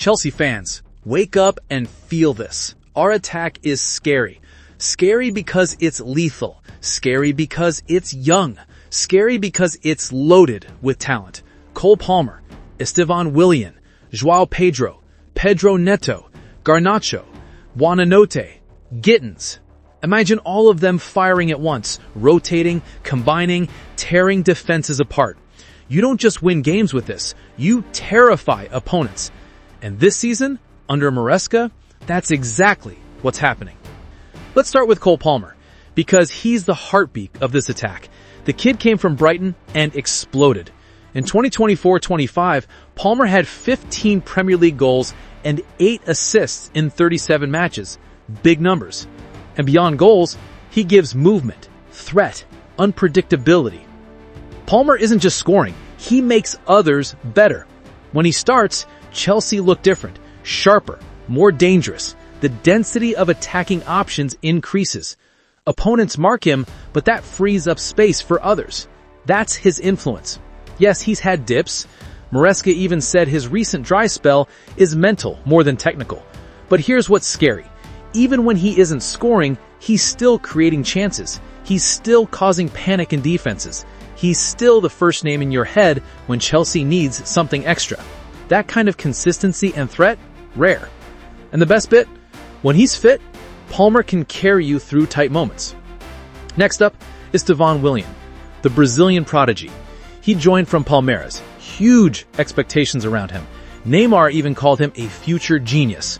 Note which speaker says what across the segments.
Speaker 1: Chelsea fans, wake up and feel this. Our attack is scary. Scary because it's lethal. Scary because it's young. Scary because it's loaded with talent. Cole Palmer, Estevao Willian, Joao Pedro, Pedro Neto, Garnacho, Buonanotte, Gittens. Imagine all of them firing at once, rotating, combining, tearing defenses apart. You don't just win games with this, you terrify opponents. And this season, under Maresca, that's exactly what's happening. Let's start with Cole Palmer, because he's the heartbeat of this attack. The kid came from Brighton and exploded. In 2024-25, Palmer had 15 Premier League goals and 8 assists in 37 matches. Big numbers. And beyond goals, he gives movement, threat, unpredictability. Palmer isn't just scoring, he makes others better. When he starts, Chelsea look different, sharper, more dangerous. The density of attacking options increases. Opponents mark him, but that frees up space for others. That's his influence. Yes, he's had dips. Maresca even said his recent dry spell is mental more than technical. But here's what's scary. Even when he isn't scoring, he's still creating chances. He's still causing panic in defenses. He's still the first name in your head when Chelsea needs something extra. That kind of consistency and threat, rare. And the best bit? When he's fit, Palmer can carry you through tight moments. Next up is Estevao Willian, the Brazilian prodigy. He joined from Palmeiras. Huge expectations around him. Neymar even called him a future genius.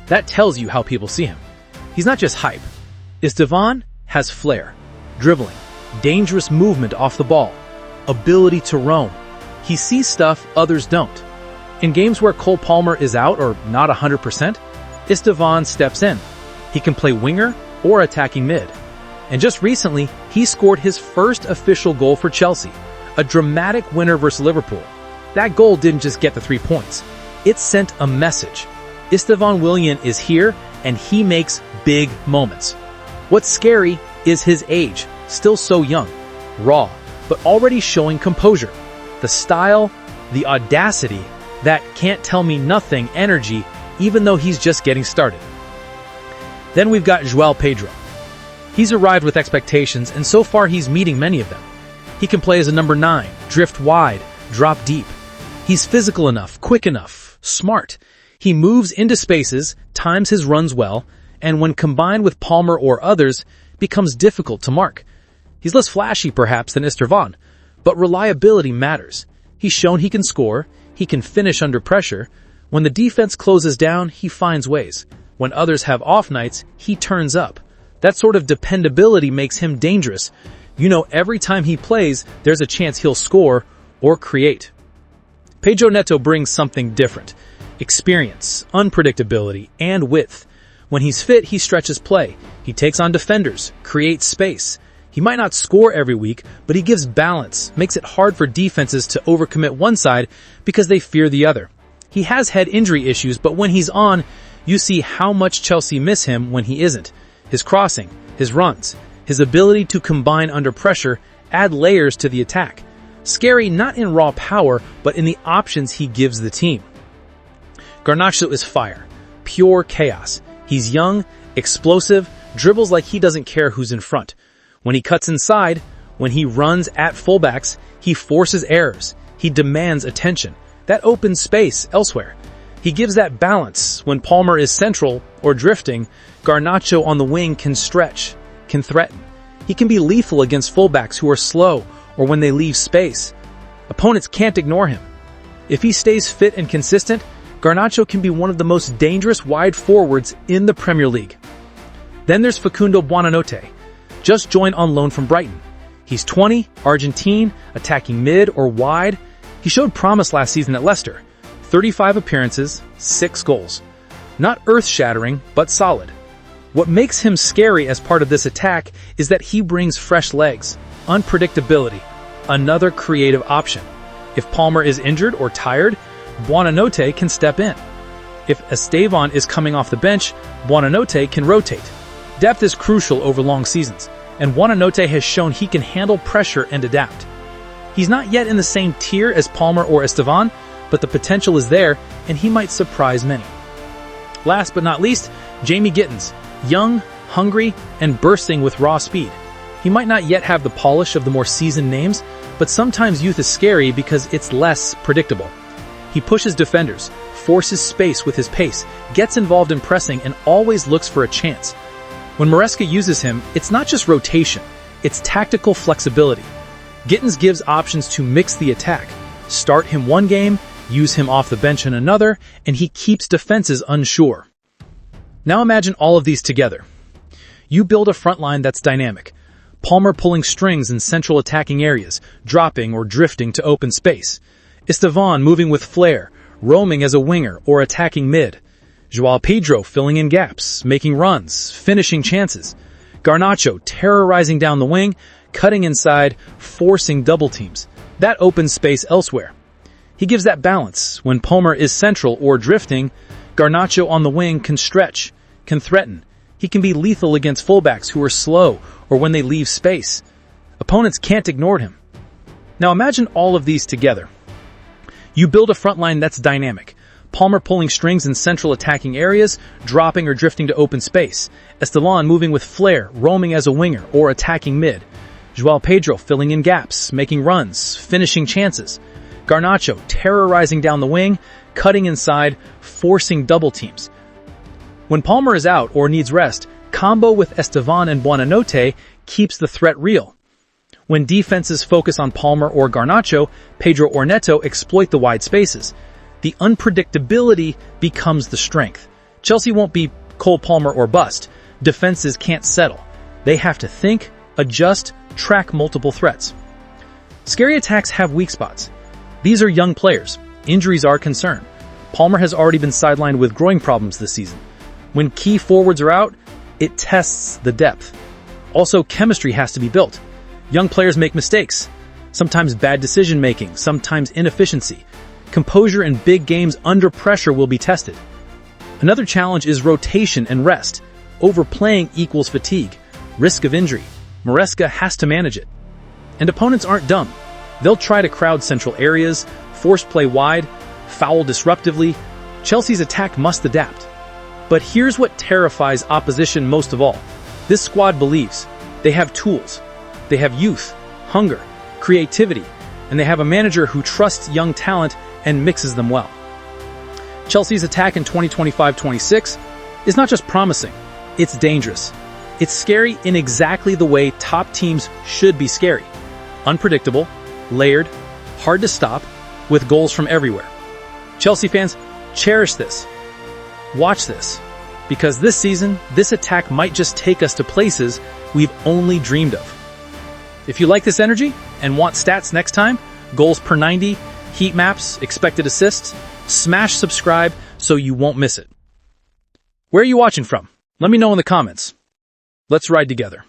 Speaker 1: That tells you how people see him. He's not just hype. Estevao has flair, dribbling, dangerous movement off the ball, ability to roam. He sees stuff others don't. In games where Cole Palmer is out or not 100%, Estevao steps in. He can play winger or attacking mid. And just recently, he scored his first official goal for Chelsea, a dramatic winner versus Liverpool. That goal didn't just get the 3 points. It sent a message. Estevao Willian is here, and he makes big moments. What's scary is his age, still so young, raw, but already showing composure. The style, the audacity, that can't tell me nothing energy, even though he's just getting started. Then we've got Joao Pedro. He's arrived with expectations, and so far he's meeting many of them. He can play as a number 9, drift wide, drop deep. He's physical enough, quick enough, smart. He moves into spaces, times his runs well, and when combined with Palmer or others, becomes difficult to mark. He's less flashy perhaps than Estevao, but reliability matters. He's shown he can score, he can finish under pressure. When the defense closes down, he finds ways. When others have off nights, he turns up. That sort of dependability makes him dangerous. You know, every time he plays, there's a chance he'll score or create. Pedro Neto brings something different. Experience, unpredictability, and width. When he's fit, he stretches play. He takes on defenders, creates space. He might not score every week, but he gives balance, makes it hard for defenses to overcommit one side because they fear the other. He has had injury issues, but when he's on, you see how much Chelsea miss him when he isn't. His crossing, his runs, his ability to combine under pressure add layers to the attack. Scary not in raw power, but in the options he gives the team. Garnacho is fire, pure chaos. He's young, explosive, dribbles like he doesn't care who's in front. When he cuts inside, when he runs at fullbacks, he forces errors. He demands attention. That opens space elsewhere. He gives that balance. When Palmer is central or drifting, Garnacho on the wing can stretch, can threaten. He can be lethal against fullbacks who are slow or when they leave space. Opponents can't ignore him. If he stays fit and consistent, Garnacho can be one of the most dangerous wide forwards in the Premier League. Then there's Facundo Buonanotte, just joined on loan from Brighton. He's 20, Argentine, attacking mid or wide. He showed promise last season at Leicester. 35 appearances, 6 goals. Not earth-shattering, but solid. What makes him scary as part of this attack is that he brings fresh legs, unpredictability, another creative option. If Palmer is injured or tired, Buonanotte can step in. If Estevao is coming off the bench, Buonanotte can rotate. Depth is crucial over long seasons, and Buonanotte has shown he can handle pressure and adapt. He's not yet in the same tier as Palmer or Estevao, but the potential is there, and he might surprise many. Last but not least, Jamie Gittens, young, hungry, and bursting with raw speed. He might not yet have the polish of the more seasoned names, but sometimes youth is scary because it's less predictable. He pushes defenders, forces space with his pace, gets involved in pressing, and always looks for a chance. When Maresca uses him, it's not just rotation, it's tactical flexibility. Gittens gives options to mix the attack. Start him one game, use him off the bench in another, and he keeps defenses unsure. Now imagine all of these together. You build a front line that's dynamic. Palmer pulling strings in central attacking areas, dropping or drifting to open space. Estevao moving with flair, roaming as a winger or attacking mid. Joao Pedro filling in gaps, making runs, finishing chances. Garnacho terrorizing down the wing, cutting inside, forcing double teams. That opens space elsewhere. He gives that balance. When Palmer is central or drifting, Garnacho on the wing can stretch, can threaten. He can be lethal against fullbacks who are slow or when they leave space. Opponents can't ignore him. Now imagine all of these together. You build a front line that's dynamic. Palmer pulling strings in central attacking areas, dropping or drifting to open space. Estevao moving with flair, roaming as a winger or attacking mid. Joao Pedro filling in gaps, making runs, finishing chances. Garnacho terrorizing down the wing, cutting inside, forcing double teams. When Palmer is out or needs rest, combo with Estevao and Buonanotte keeps the threat real. When defenses focus on Palmer or Garnacho, Pedro or Neto exploit the wide spaces. The unpredictability becomes the strength. Chelsea won't be Cole Palmer or bust. Defenses can't settle. They have to think, adjust, track multiple threats. Scary attacks have weak spots. These are young players. Injuries are a concern. Palmer has already been sidelined with groin problems this season. When key forwards are out, it tests the depth. Also, chemistry has to be built. Young players make mistakes. Sometimes bad decision-making, sometimes inefficiency. Composure in big games under pressure will be tested. Another challenge is rotation and rest. Overplaying equals fatigue, risk of injury. Maresca has to manage it. And opponents aren't dumb. They'll try to crowd central areas, force play wide, foul disruptively. Chelsea's attack must adapt. But here's what terrifies opposition most of all. This squad believes. They have tools. They have youth, hunger, creativity, and they have a manager who trusts young talent and mixes them well. Chelsea's attack in 2025-26 is not just promising, it's dangerous. It's scary in exactly the way top teams should be scary. Unpredictable, layered, hard to stop, with goals from everywhere. Chelsea fans, cherish this. Watch this, because this season, this attack might just take us to places we've only dreamed of. If you like this energy and want stats next time, goals per 90, heat maps, expected assists, smash subscribe so you won't miss it. Where are you watching from? Let me know in the comments. Let's ride together.